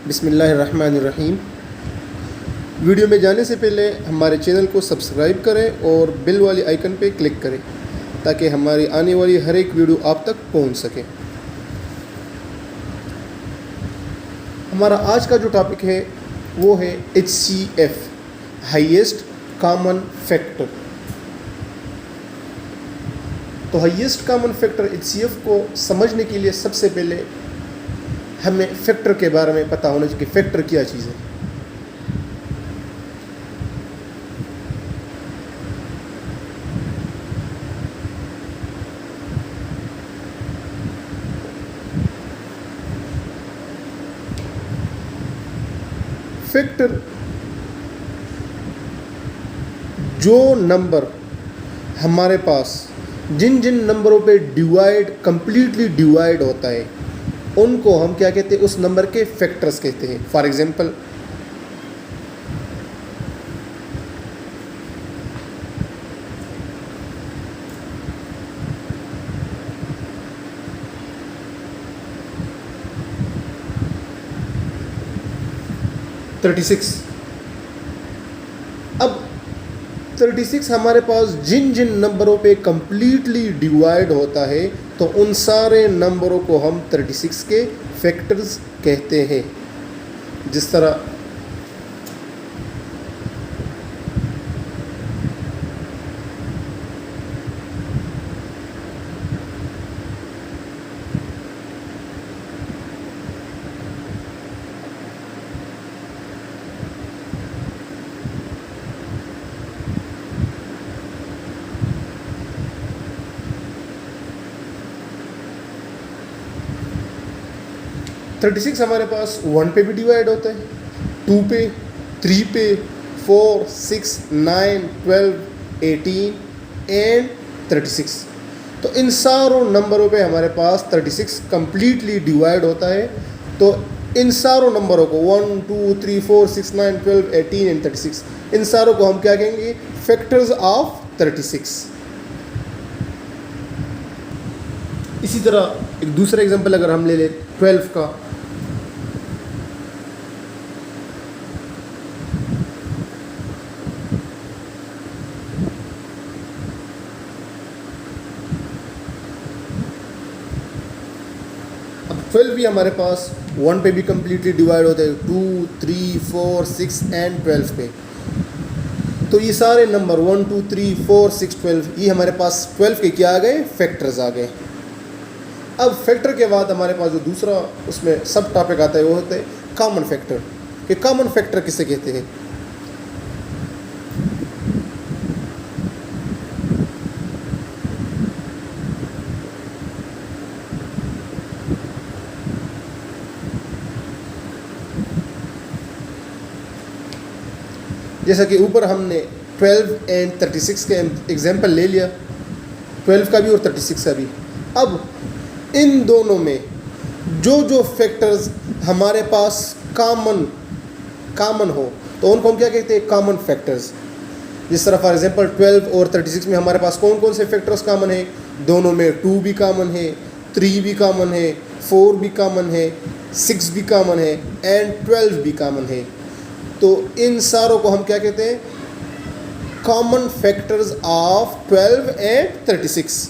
बिस्मिल्लाहिर्रहमानिर्रहीम। वीडियो में जाने से पहले हमारे चैनल को सब्सक्राइब करें और बेल वाली आइकन पे क्लिक करें ताकि हमारी आने वाली हर एक वीडियो आप तक पहुंच सके। हमारा आज का जो टॉपिक है वो है HCF, हाईएस्ट कॉमन फैक्टर। तो हाईएस्ट कॉमन फैक्टर HCF को समझने के लिए सबसे पहले हमें फैक्टर के बारे में पता होना चाहिए कि फैक्टर क्या चीज़ है। फैक्टर जो नंबर हमारे पास जिन जिन नंबरों पे कंप्लीटली डिवाइड होता है उनको हम क्या कहते हैं, उस नंबर के फैक्टर्स कहते हैं। फॉर एग्जांपल अब 36 हमारे पास जिन जिन नंबरों पे कंप्लीटली डिवाइड होता है तो उन सारे नंबरों को हम 36 के फैक्टर्स कहते हैं। जिस तरह थर्टी सिक्स हमारे पास 1 पे भी डिवाइड होता है, 2 पे, 3 पे, 4, 6, 9, 12, 18 एंड 36। तो इन सारों नंबरों पे हमारे पास 36 कंप्लीटली डिवाइड होता है। तो इन सारों नंबरों को 1, 2, 3, 4, 6, 9, 12, 18 एंड 36, इन सारों को हम क्या कहेंगे, फैक्टर्स ऑफ 36। इसी तरह एक दूसरा एग्जांपल अगर हम ले लें 12 का, अब 12 भी हमारे पास 1 पे भी कंप्लीटली डिवाइड होता है, 2, 3, 4, 6 एंड 12 पे। तो ये सारे नंबर 1, 2, 3, 4, 6, 12 ये हमारे पास 12 के क्या आ गए, फैक्टर्स आ गए। अब फैक्टर के बाद हमारे पास जो दूसरा उसमें सब टॉपिक आता है वो होता है कॉमन फैक्टर। कि कॉमन फैक्टर किसे कहते हैं। जैसा कि ऊपर हमने 12 एंड 36 के एग्जाम्पल ले लिया, 12 का भी और 36 का भी। अब इन दोनों में जो जो फैक्टर्स हमारे पास कॉमन हो तो उनको हम क्या कहते हैं, कॉमन फैक्टर्स। जिस तरह फॉर एग्जांपल 12 और 36 में हमारे पास कौन कौन से फैक्टर्स कॉमन है, दोनों में 2 भी कॉमन है, 3 भी कॉमन है, 4 भी कॉमन है, 6 भी कॉमन है एंड 12 भी कॉमन है। तो इन सारों को हम क्या कहते हैं, कॉमन फैक्टर्स ऑफ 12 एंड 36।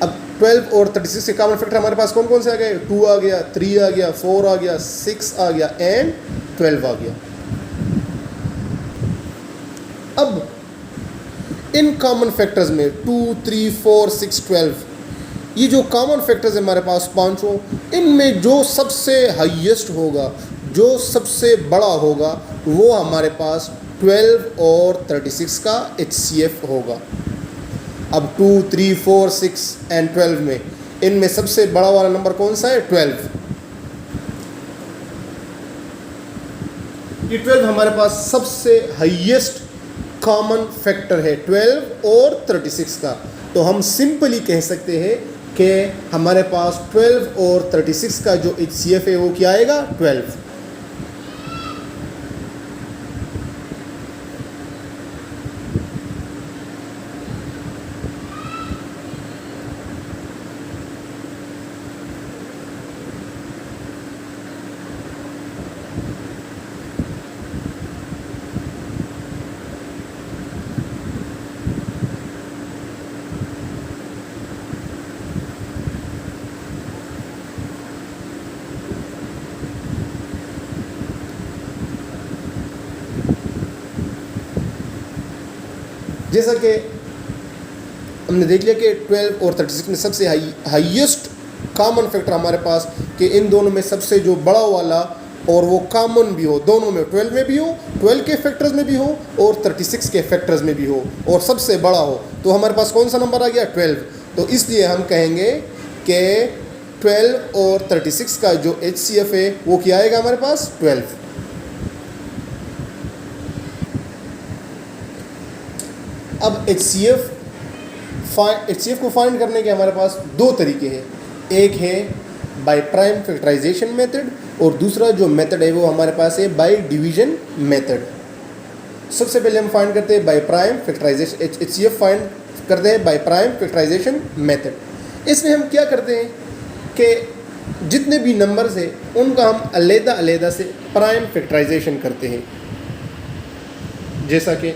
अब 12 और 36 के कॉमन फैक्टर हमारे पास कौन कौन से आ गए, 2 आ गया, 3 आ गया, 4 आ गया, 6 आ गया एंड 12 आ गया। अब इन कॉमन फैक्टर्स में 2, 3, 4, 6, 12 ये जो कॉमन फैक्टर्स हमारे पास पांचों, इनमें जो सबसे हाईएस्ट होगा, जो सबसे बड़ा होगा वो हमारे पास 12 और 36 का HCF होगा। अब 2, 3, 4, 6 एंड 12 में इनमें सबसे बड़ा वाला नंबर कौन सा है, 12। ये 12 हमारे पास सबसे हाईएस्ट कॉमन फैक्टर है 12 और 36 का, तो हम सिंपली कह सकते हैं कि हमारे पास 12 और 36 का जो HCF है वो क्या आएगा 12। जैसा कि हमने देख लिया कि 12 और 36 में सबसे हाईएस्ट कॉमन फैक्टर हमारे पास कि इन दोनों में सबसे जो बड़ा वाला और वो कॉमन भी हो, दोनों में 12 में भी हो, 12 के फैक्टर्स में भी हो और 36 के फैक्टर्स में भी हो और सबसे बड़ा हो, तो हमारे पास कौन सा नंबर आ गया 12। तो इसलिए हम कहेंगे कि 12 और 36 का जो HCF है वो क्या आएगा हमारे पास 12। अब HCF को फाइंड करने के हमारे पास दो तरीके हैं, एक है बाय प्राइम फैक्टराइजेशन मेथड और दूसरा जो मेथड है वो हमारे पास है बाय डिवीजन मेथड। सबसे पहले हम फाइंड करते हैं by prime factorisation, HCF find करते हैं बाय प्राइम फैक्टराइजेशन मेथड। इसमें हम क्या करते हैं कि जितने भी नंबर्स हैं उनका हम अलग-अलग से प्राइम फैक्टराइजेशन करते हैं, जैसा कि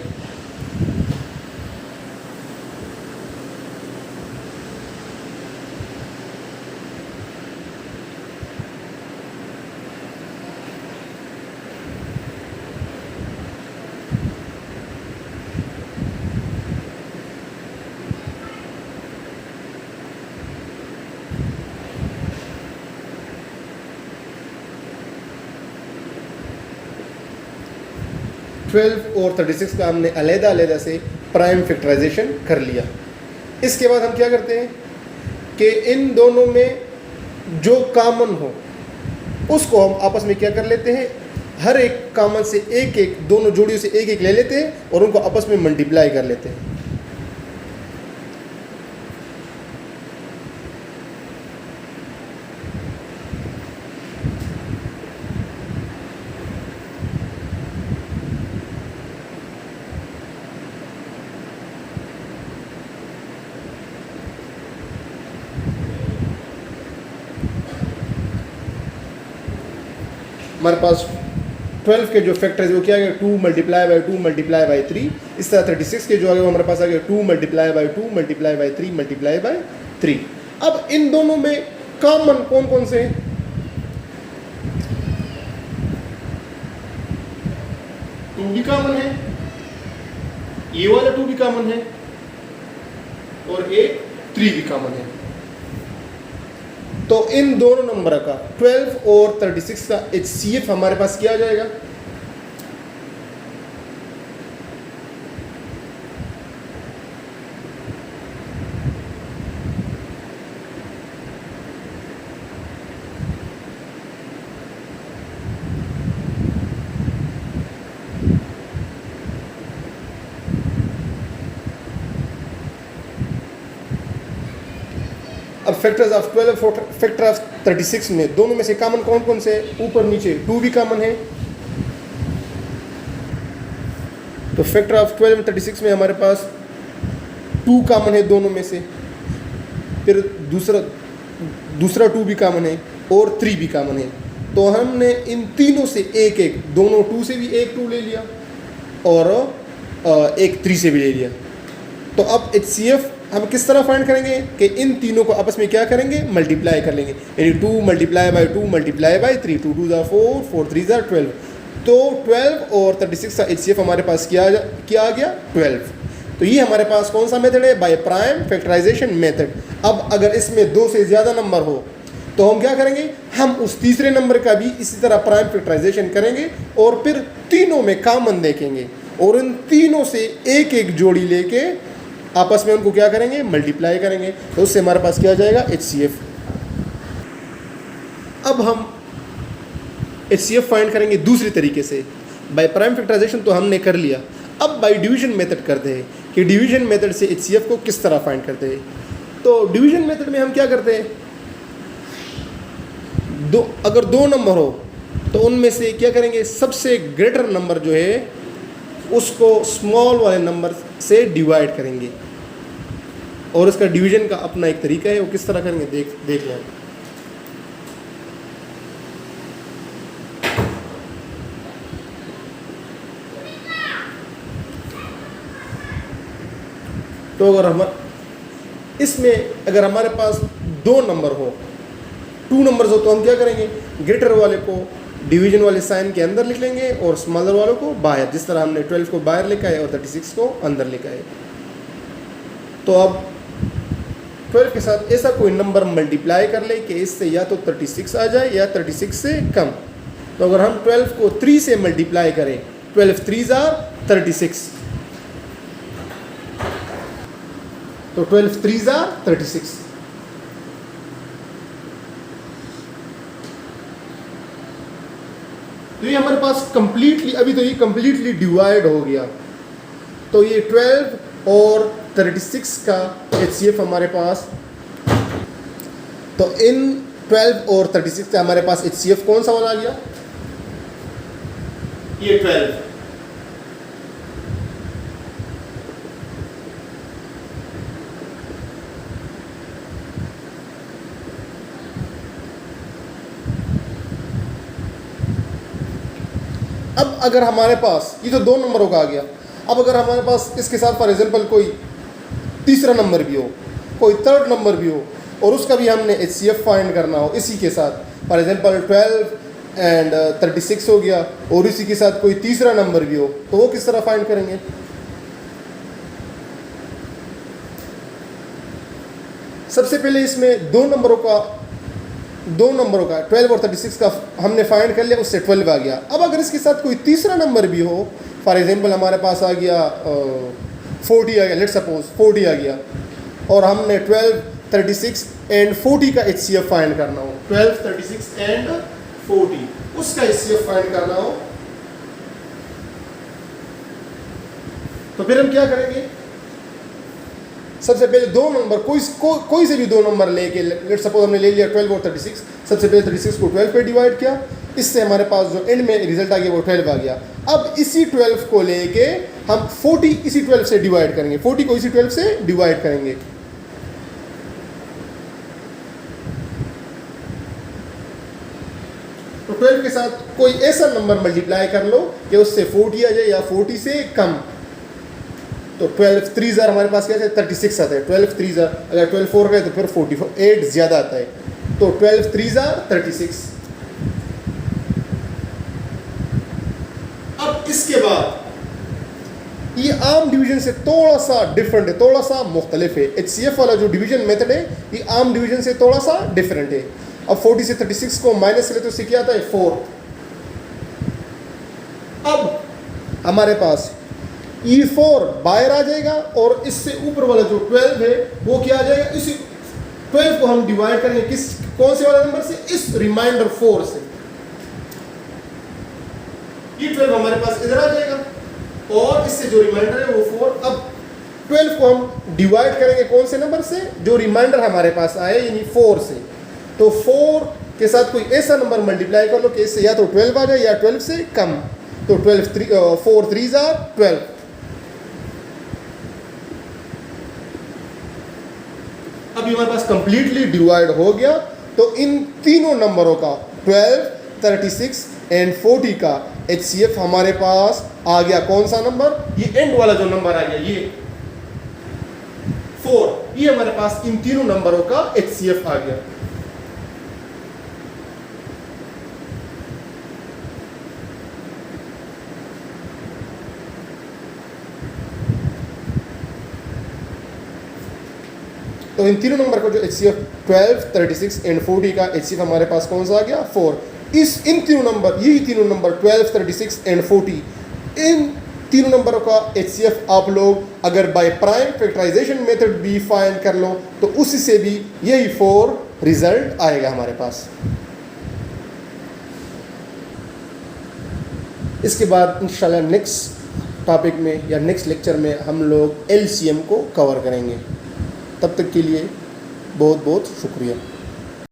और 36 का हमने अलग-अलग से प्राइम फैक्टराइजेशन कर लिया। इसके बाद हम क्या करते हैं कि इन दोनों में जो कॉमन हो उसको हम आपस में क्या कर लेते हैं, हर एक कॉमन से एक एक, दोनों जोड़ियों से एक एक ले लेते हैं और उनको आपस में मल्टीप्लाई कर लेते हैं। हमारे पास 12 के जो फैक्टर्स वो क्या आ गया 2 मल्टीप्लाई बाई 2 मल्टीप्लाई बाई 3। इस तरह 36 के जो आ गए वो हमारे पास आ गया 2 multiply by 2 multiply by 3 multiply by 3। अब इन दोनों में कॉमन कौन कौन से हैं, टू भी कॉमन है, ये वाला 2 भी कॉमन है और एक 3 भी कॉमन है। तो इन दोनों नंबर का 12 और 36 का HCF हमारे पास क्या आ जाएगा, अब फैक्टर्स ऑफ 12 और फैक्टर ऑफ 36 में दोनों में से कॉमन कौन कौन से, ऊपर नीचे 2 भी कॉमन है। तो फैक्टर ऑफ 12 और 36 में हमारे पास 2 कॉमन है दोनों में से, फिर दूसरा 2 भी कॉमन है और 3 भी कॉमन है। तो हमने इन तीनों से एक एक, दोनों 2 से भी एक 2 ले लिया और एक 3 से भी ले लिया। तो अब HCF हम किस तरह फाइंड करेंगे कि इन तीनों को आपस में क्या करेंगे, मल्टीप्लाई कर लेंगे, यानी 2 मल्टीप्लाई बाई 2 मल्टीप्लाई बाई 3, 2 2 4, 4 3 12। तो 12 और 36 का HCF हमारे पास क्या आ गया 12। तो ये हमारे पास कौन सा मेथड है, बाय प्राइम फैक्टराइजेशन मेथड। अब अगर इसमें 2 से ज़्यादा नंबर हो तो हम क्या करेंगे, हम उस तीसरे नंबर का भी इसी तरह प्राइम फैक्टराइजेशन करेंगे और फिर तीनों में कॉमन देखेंगे और इन तीनों से एक एक जोड़ी लेके आपस में उनको क्या करेंगे, मल्टीप्लाई करेंगे। तो उससे हमारे पास क्या आ जाएगा HCF। अब हम HCF फाइंड करेंगे दूसरी तरीके से, बाय प्राइम फैक्टराइजेशन तो हमने कर लिया। अब बाई डिवीजन मेथड करते हैं कि डिवीजन मेथड से HCF को किस तरह फाइंड करते हैं। तो डिवीजन मेथड में हम क्या करते हैं, अगर दो नंबर हो तो उनमें से क्या करेंगे, सबसे ग्रेटर नंबर जो है उसको स्मॉल वाले नंबर से डिवाइड करेंगे, और इसका डिवीजन का अपना एक तरीका है, वो किस तरह करेंगे देख लें। तो अगर हमारे पास दो नंबर हो, टू नंबर्स हो, तो हम क्या करेंगे, ग्रेटर वाले को डिवीजन वाले साइन के अंदर लिख लेंगे और स्मॉलर वालों को बाहर, जिस तरह हमने 12 को बाहर लिखा है और 36 को अंदर लिखा है। तो अब 12 के साथ ऐसा कोई नंबर मल्टीप्लाई कर ले कि इससे या तो 36 आ जाए या 36 से कम। तो अगर हम 12 को 3 से मल्टीप्लाई करें, 12 3s are 36, तो 12 3s are 36। तो ये हमारे पास कंप्लीटली, अभी तो ये कंप्लीटली डिवाइड हो गया। तो ये 12 और 36 का HCF हमारे पास, तो इन 12 और 36 का हमारे पास HCF कौन सा वाला आ गया, ये 12। अब अगर हमारे पास ये तो दो नंबरों का आ गया, अब अगर हमारे पास इसके साथ फॉर एग्जांपल कोई तीसरा नंबर भी हो, कोई थर्ड नंबर भी हो, और उसका भी हमने HCF फाइंड करना हो इसी के साथ, फॉर एग्जांपल 12 एंड 36 हो गया, और इसी के साथ कोई तीसरा नंबर भी हो, तो वो किस तरह फाइंड करेंगे। सबसे पहले इसमें दो नंबरों का 12 और 36 का हमने फाइंड कर लिया, उससे 12 आ गया। अब अगर इसके साथ कोई तीसरा नंबर भी हो, फॉर एग्जांपल हमारे पास आ गया 40 आ गया, लेट्स सपोज 40 आ गया, और हमने 12 36 एंड 40 का HCF फाइंड करना हो, 12 36 एंड 40 उसका HCF फाइंड करना हो, तो फिर हम क्या करेंगे, सबसे पहले दो नंबर कोई से भी दो नंबर लेके, लेट्स सपोज हमने ले लिया 12 और 36, सबसे पहले 36 को 12 पे डिवाइड किया, इससे हमारे पास जो एंड में रिजल्ट आ गया वो 12 आ गया। अब इसी 12 को लेके हम 40 इसी 12 से डिवाइड करेंगे, 40 को इसी 12 से डिवाइड करेंगे। तो 12 के साथ कोई ऐसा नंबर मल्टीप्लाई कर लो कि उससे 40 आ जाए या 40 से कम। तो 12 3s are हमारे पास क्या है, 36 आता है, 12 3s are, अगर 12 4 गए तो फिर 48 ज़्यादा आता है, तो 12 3s are 36। अब इसके बाद ये आम डिवीजन से थोड़ा सा डिफरेंट है, थोड़ा सा मुख्तलिफ है। HCF वाला जो डिवीजन मेथड है ये आम डिवीजन से थोड़ा सा डिफरेंट है। अब 40 से 36 को माइनस करें तो इससे क्या आता है, 4। अब हमारे पास ये 4 बाहर आ जाएगा, और इससे ऊपर वाला जो 12 है वो क्या आ जाएगा, इसी 12 को हम डिवाइड करेंगे कौन से वाले नंबर से, इस रिमाइंडर 4 से। ये 12 हमारे पास इधर आ जाएगा, और इससे जो रिमाइंडर है वो 4। अब 12 को हम डिवाइड करेंगे कौन से नंबर से, जो रिमाइंडर हमारे पास आए यानी 4 से। तो 4 के साथ कोई ऐसा नंबर मल्टीप्लाई कर लो कि इससे या तो 12 आ जाए या 12 से कम। तो 4 3s are 12। अभी हमारे पास कंप्लीटली डिवाइड हो गया। तो इन तीनों नंबरों का 12, 36 एंड 40 का HCF हमारे पास आ गया कौन सा नंबर, ये एंड वाला जो नंबर आ गया ये 4। ये हमारे पास इन तीनों नंबरों का HCF आ गया। तो इन तीनों नंबर का जो HCF 12, 36 एंड 40 का HCF हमारे पास कौन सा आ गया, 4। इन तीनों नंबर, यही तीनों नंबर 12, 36 एंड 40, इन तीनों नंबरों का HCF आप लोग अगर बाय प्राइम फैक्टराइजेशन मेथड भी फाइंड कर लो तो उसी से भी यही 4 रिजल्ट आएगा हमारे पास। इसके बाद इंशाल्लाह नेक्स्ट टॉपिक में या नेक्स्ट लेक्चर में हम लोग LCM को कवर करेंगे। तब तक के लिए बहुत बहुत शुक्रिया।